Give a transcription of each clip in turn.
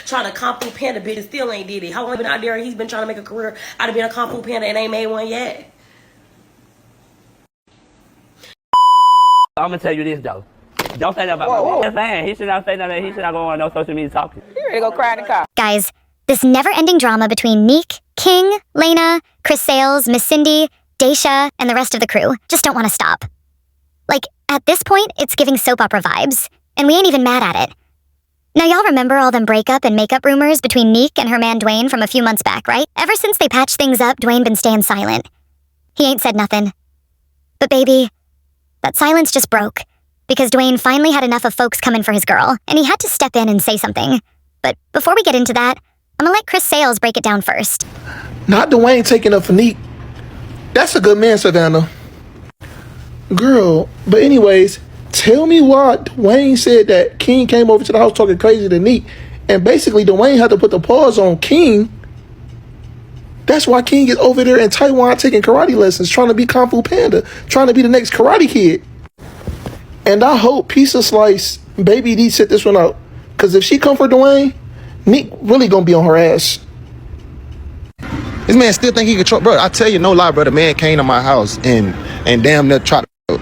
trying to Kung Fu Panda bitch and still ain't did it. How long he been out there and he's been trying to make a career out of being a Kung Fu Panda and ain't made one yet? I'm gonna tell you this though. Don't say that about my man. He should not say that. He should not go on no social media talking. You ready to go cry in the car? Guys, this never-ending drama between Nique, King, Laina, Chris Sales, Miss Cindy, Daysha, and the rest of the crew just don't want to stop. Like, at this point, it's giving soap opera vibes, and we ain't even mad at it. Now, y'all remember all them breakup and makeup rumors between Nique and her man Dwayne from a few months back, right? Ever since they patched things up, Dwayne been staying silent. He ain't said nothing. But baby, that silence just broke, because Dwayne finally had enough of folks coming for his girl, and he had to step in and say something. But before we get into that, I'm gonna let Chris Sales break it down first. Not Dwayne taking up for Nique. That's a good man, Savannah. Girl, but anyways, tell me why Dwayne said that King came over to the house talking crazy to Nique, and basically Dwayne had to put the pause on King. That's why King is over there in Taiwan taking karate lessons, trying to be Kung Fu Panda, trying to be the next Karate Kid. And I hope Pizza Slice, Baby D sit this one out. Because if she come for Dwayne, Nique really gonna be on her ass. This man still think he control, bro. I tell you, no lie, bro. The man came to my house and damn near tried to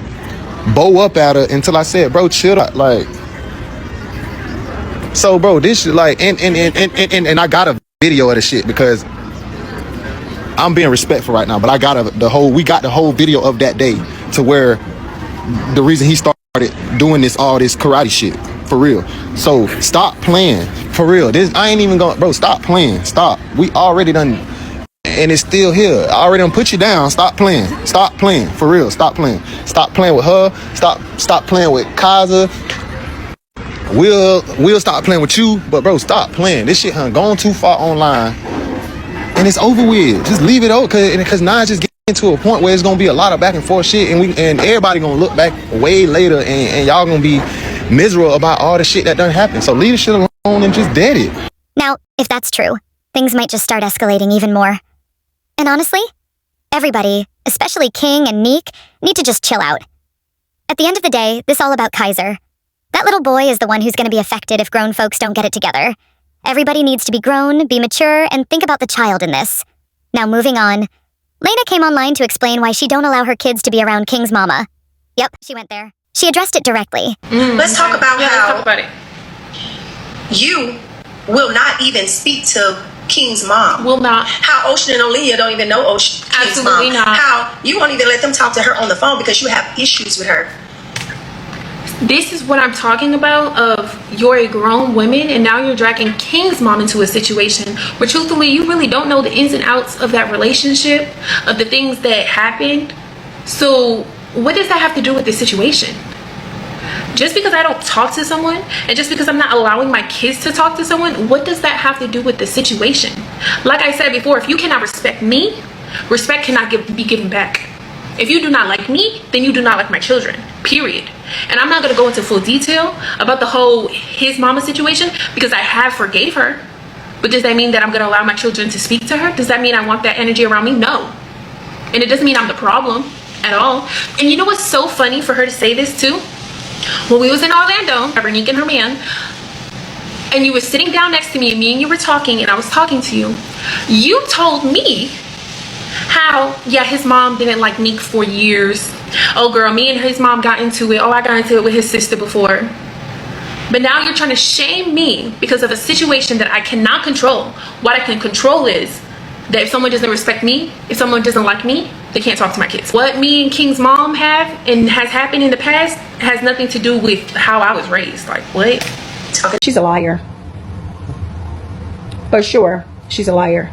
bow up at her until I said, bro, chill out. Like, so, bro, this shit, like, and I got a video of the shit because I'm being respectful right now, but I got we got the whole video of that day to where the reason he started doing all this karate shit for real. So stop playing for real. I ain't even going, bro. Stop playing. Stop. We already done, and it's still here. I already done put you down. Stop playing. Stop playing for real. Stop playing. Stop playing with her. Stop playing with Kaiser. We'll stop playing with you, but bro, stop playing. This shit gone too far online. And it's over with. Just leave it over, cause now it's just getting to a point where it's gonna be a lot of back and forth shit, and everybody gonna look back way later, and y'all gonna be miserable about all the shit that done happened. So leave the shit alone and just dead it. Now, if that's true, things might just start escalating even more. And honestly, everybody, especially King and Nique, need to just chill out. At the end of the day, this all about Kaiser. That little boy is the one who's gonna be affected if grown folks don't get it together. Everybody needs to be grown, be mature, and think about the child in this. Now moving on, Laina came online to explain why she don't allow her kids to be around King's mama. Yep, she went there. She addressed it directly. Let's talk about how talk about it. You will not even speak to King's mom. Will not. How Ocean and Olivia don't even know King's Absolutely mom. not. How you won't even let them talk to her on the phone because you have issues with her. This is what I'm talking about, of you're a grown woman and now you're dragging King's mom into a situation where truthfully you really don't know the ins and outs of that relationship, of the things that happened. So what does that have to do with this situation? Just because I don't talk to someone, and just because I'm not allowing my kids to talk to someone, what does that have to do with the situation? Like I said before, if you cannot respect me, respect cannot be given back. If you do not like me, then you do not like my children, period. And I'm not going to go into full detail about the whole his mama situation because I have forgave her. But does that mean that I'm going to allow my children to speak to her? Does that mean I want that energy around me? No. And it doesn't mean I'm the problem at all. And you know what's so funny for her to say this too? When we was in Orlando, Nique and her man, and you were sitting down next to me and you were talking and I was talking to you, you told me how, yeah, his mom didn't like Nique for years. Oh girl, me and his mom got into it. Oh, I got into it with his sister before. But now you're trying to shame me because of a situation that I cannot control. What I can control is that if someone doesn't respect me, if someone doesn't like me, they can't talk to my kids. What me and King's mom have and has happened in the past has nothing to do with how I was raised. Like, what? She's a liar. For sure, she's a liar.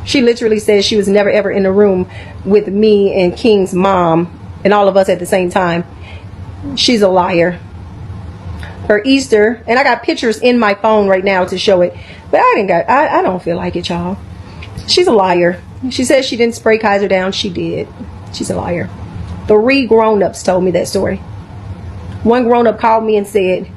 She literally says she was never ever in a room with me and King's mom and all of us at the same time. She's a liar. Her Easter, and I got pictures in my phone right now to show it, but I don't feel like it, y'all. She's a liar. She says she didn't spray Kaiser down. She did. She's a liar. 3 grown-ups told me that story. One grown-up called me and said,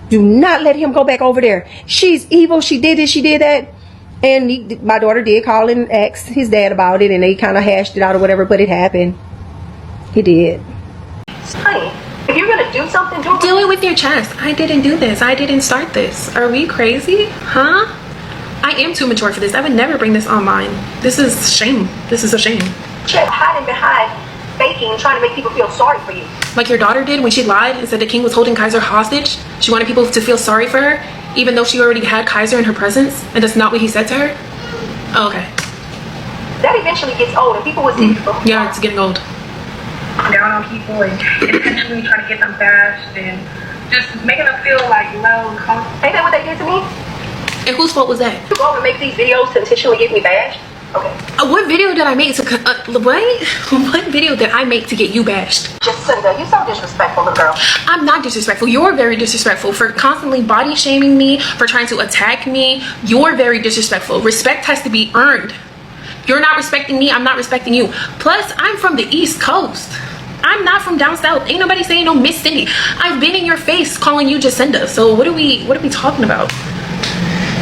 do not let him go back over there. She's evil. She did this. She did that. And my daughter did call and ask his dad about it, and they kind of hashed it out or whatever, but it happened. He did. Honey, if you're going to do something, Do it with your chest. I didn't do this. I didn't start this. Are we crazy? Huh? I am too mature for this. I would never bring this online. This is shame. This is a shame. Hiding behind faking, trying to make people feel sorry for you. Like your daughter did when she lied and said the king was holding Kaiser hostage. She wanted people to feel sorry for her, even though she already had Kaiser in her presence, and that's not what he said to her. Oh, okay. That eventually gets old, and people will see people. Yeah, it's getting old. Down on people and intentionally trying to get them bashed and just making them feel like low and comfortable. Ain't that what they did to me? And whose fault was that? You go and make these videos to intentionally get me bashed? Okay. What video did I make to what video did I make to get you bashed? Jacinda, you so disrespectful, little girl. I'm not disrespectful. You're very disrespectful for constantly body shaming me, for trying to attack me. You're very disrespectful. Respect has to be earned. You're not respecting me, I'm not respecting you. Plus, I'm from the East Coast. I'm not from down south. Ain't nobody saying no Miss Cindy. I've been in your face calling you Jacinda. So what are we talking about?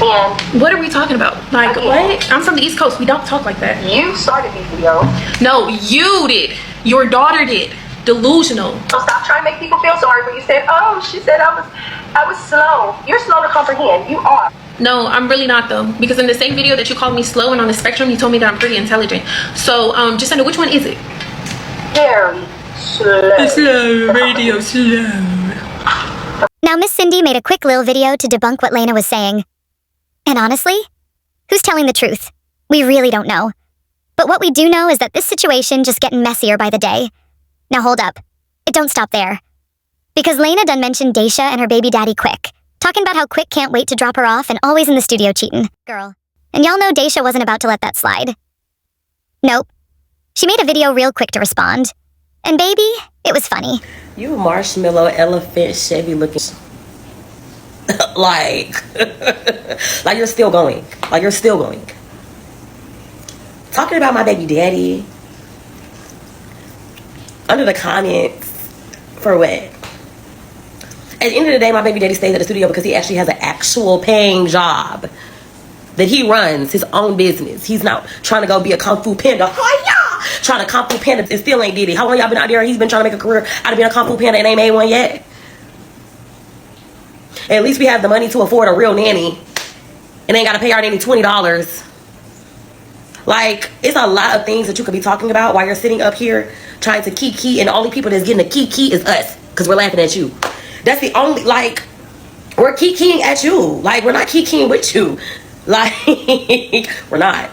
And what are we talking about? Like, what? I'm from the East Coast. We don't talk like that. you started these videos. No, you did. Your daughter did. Delusional. So stop trying to make people feel sorry for you. Said, oh, she said I was slow. You're slow to comprehend. You are. No, I'm really not though. Because in the same video that you called me slow and on the spectrum, you told me that I'm pretty intelligent. So, Jacinda, which one is it? Very slow. Slow, radio slow. Now, Miss Cindy made a quick little video to debunk what Laina was saying. And honestly, who's telling the truth? We really don't know. But what we do know is that this situation just getting messier by the day. Now hold up. It don't stop there. Because Laina done mentioned Daysha and her baby daddy Quick, talking about how Quick can't wait to drop her off and always in the studio cheating. Girl. And y'all know Daysha wasn't about to let that slide. Nope. She made a video real quick to respond. And baby, it was funny. You marshmallow elephant Chevy looking like you're still going. Like you're still going. Talking about my baby daddy under the comments for what? At the end of the day, my baby daddy stays at the studio because he actually has an actual paying job that he runs his own business. He's not trying to go be a Kung Fu Panda. Oh yeah, trying to Kung Fu Panda and still ain't did it. How long y'all been out there? He's been trying to make a career out of being a Kung Fu Panda and ain't made one yet. At least we have the money to afford a real nanny and ain't got to pay our nanny $20. Like, it's a lot of things that you could be talking about while you're sitting up here trying to kiki, and the only people that's getting the kiki is us because we're laughing at you. That's the only, like, we're kikiing at you. Like, we're not kikiing with you. Like, we're not.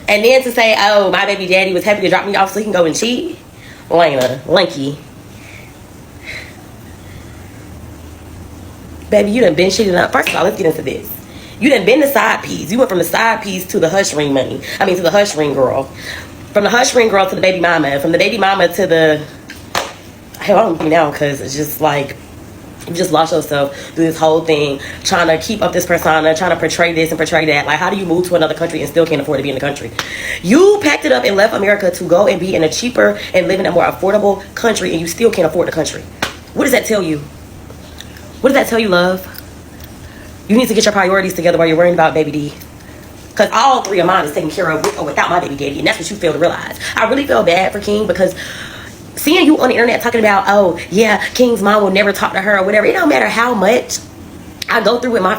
And then to say, oh, my baby daddy was happy to drop me off so he can go and cheat. Laina, Lanky. Baby, you done been cheating up. First of all, let's get into this. You done been the side piece. You went from the side piece to the hush ring money. I mean, to the hush ring girl. From the hush ring girl to the baby mama. From the baby mama to the... Hell, I don't know now because it's just like... You just lost yourself through this whole thing. Trying to keep up this persona. Trying to portray this and portray that. Like, how do you move to another country and still can't afford to be in the country? You packed it up and left America to go and be in a cheaper and live in a more affordable country, and you still can't afford the country. What does that tell you? What does that tell you, love? You need to get your priorities together while you're worrying about baby D. Because all three of mine is taken care of with or without my baby daddy. And that's what you fail to realize. I really feel bad for King because seeing you on the internet talking about, oh, yeah, King's mom will never talk to her or whatever. It don't matter how much I go through with my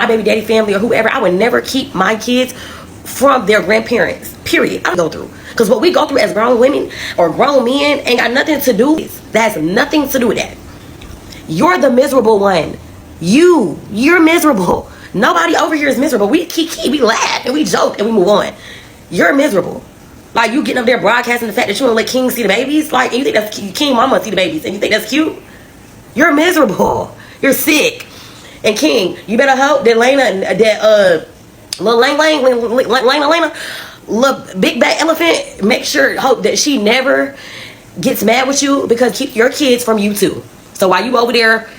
baby daddy family or whoever. I would never keep my kids from their grandparents. Period. I go through. Because what we go through as grown women or grown men ain't got nothing to do with this. That has nothing to do with that. You're the miserable one. You're miserable. Nobody over here is miserable. We kiki, we laugh and we joke and we move on. You're miserable. Like, you getting up there broadcasting the fact that you want to let King see the babies. Like, and you think that's cute. King mama see the babies and you think that's cute. You're miserable. You're sick. And King, you better hope that Laina, that little Laina, little big back elephant, make sure, hope that she never gets mad with you because keep your kids from you too. So while you over there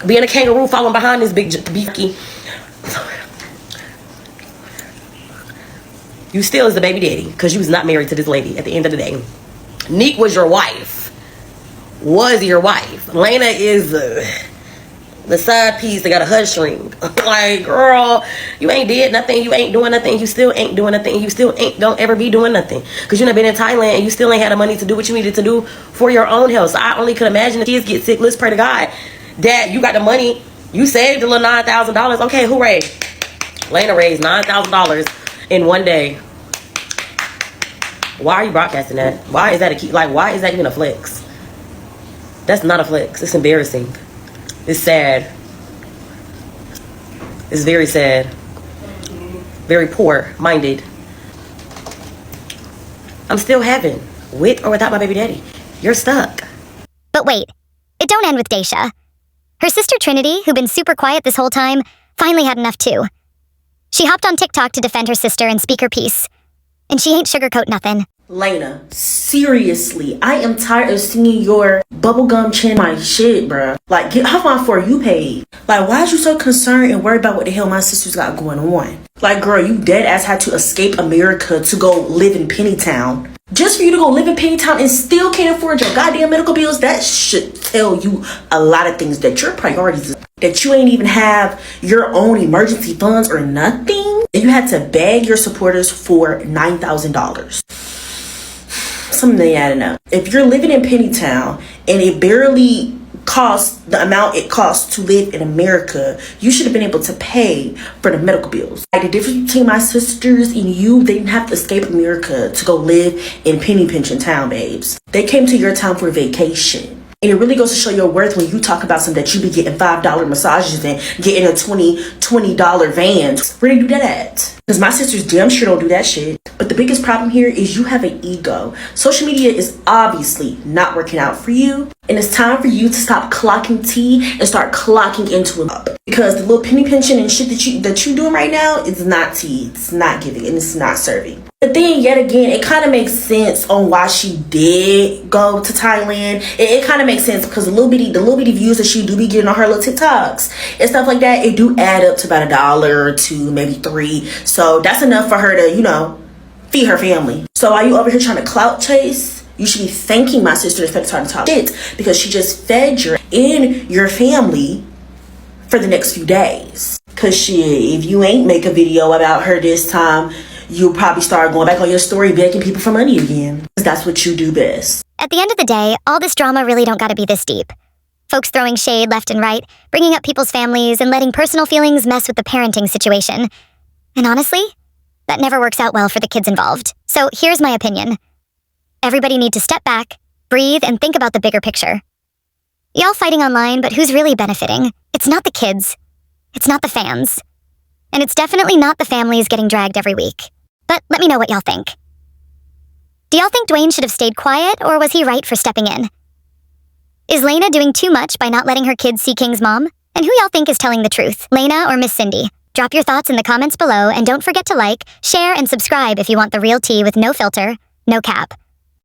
being a kangaroo following behind this big beefy, you still is the baby daddy because you was not married to this lady at the end of the day. Nique was your wife. Was your wife. Laina is The side piece, they got a hush ring. Like, girl, you ain't did nothing. You ain't doing nothing. You still ain't doing nothing. You still ain't, don't ever be doing nothing. Because you done been in Thailand and you still ain't had the money to do what you needed to do for your own health. So I only could imagine if kids get sick. Let's pray to God that you got the money. You saved a little $9,000. Okay, hooray. Laina raised $9,000 in one day. Why are you broadcasting that? Why is that a key? Like, why is that even a flex? That's not a flex. It's embarrassing. It's sad. It's very sad. Very poor-minded. I'm still having, with or without my baby daddy. You're stuck. But wait, it don't end with Daysha. Her sister Trinity, who'd been super quiet this whole time, finally had enough too. She hopped on TikTok to defend her sister and speak her piece. And she ain't sugarcoat nothing. Laina, seriously, I am tired of seeing your bubblegum chin my shit, bruh. Like, get off my For You page. Like, why is you so concerned and worried about what the hell my sisters got going on? Like, girl, you dead ass had to escape America to go live in Pennytown. Just for you to go live in Pennytown and still can't afford your goddamn medical bills, that should tell you a lot of things. That your priorities, that you ain't even have your own emergency funds or nothing. And you had to beg your supporters for $9,000. Something they adding up. If you're living in Pennytown and it barely costs the amount it costs to live in America, you should have been able to pay for the medical bills. Like, the difference between my sisters and you, they didn't have to escape America to go live in Penny Pinching Town, babes. They came to your town for vacation. And it really goes to show your worth when you talk about something that you be getting $5 massages and getting a $20 van. Where do you do that at? Because my sisters damn sure don't do that shit. But the biggest problem here is you have an ego. Social media is obviously not working out for you. And it's time for you to stop clocking tea and start clocking into it. Because the little penny pinching and shit that you doing right now is not tea. It's not giving and it's not serving. But then yet again, it kind of makes sense on why she did go to Thailand. It kind of makes sense because the little bitty views that she do be getting on her little TikToks and stuff like that, it do add up to about $1 or $2, maybe $3. So that's enough for her to, you know, feed her family. So while you over here trying to clout chase, you should be thanking my sister instead of trying to talk shit, because she just fed you and your family for the next few days. Cause shit, if you ain't make a video about her this time, you'll probably start going back on your story begging people for money again. Cause that's what you do best. At the end of the day, all this drama really don't gotta be this deep. Folks throwing shade left and right, bringing up people's families, and letting personal feelings mess with the parenting situation. And honestly, that never works out well for the kids involved. So here's my opinion. Everybody need to step back, breathe, and think about the bigger picture. Y'all fighting online, but who's really benefiting? It's not the kids. It's not the fans. And it's definitely not the families getting dragged every week. But let me know what y'all think. Do y'all think Dwayne should have stayed quiet, or was he right for stepping in? Is Laina doing too much by not letting her kids see King's mom? And who y'all think is telling the truth, Laina or Miss Cindy? Drop your thoughts in the comments below, and don't forget to like, share, and subscribe if you want the real tea with no filter, no cap.